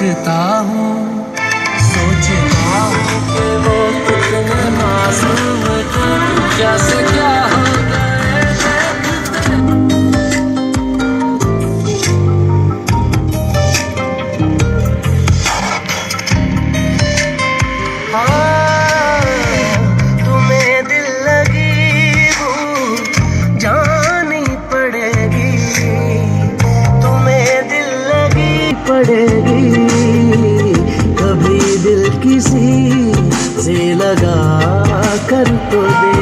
सोचता हूँ सोचता हूँ कि वो कितने मासूम थे, क्या से क्या हो गए हाँ, तुम्हें दिल लगी वो जानी पड़ेगी, तुम्हें दिल लगी पड़ेगी, कभी दिल किसी से लगा कर तो दे।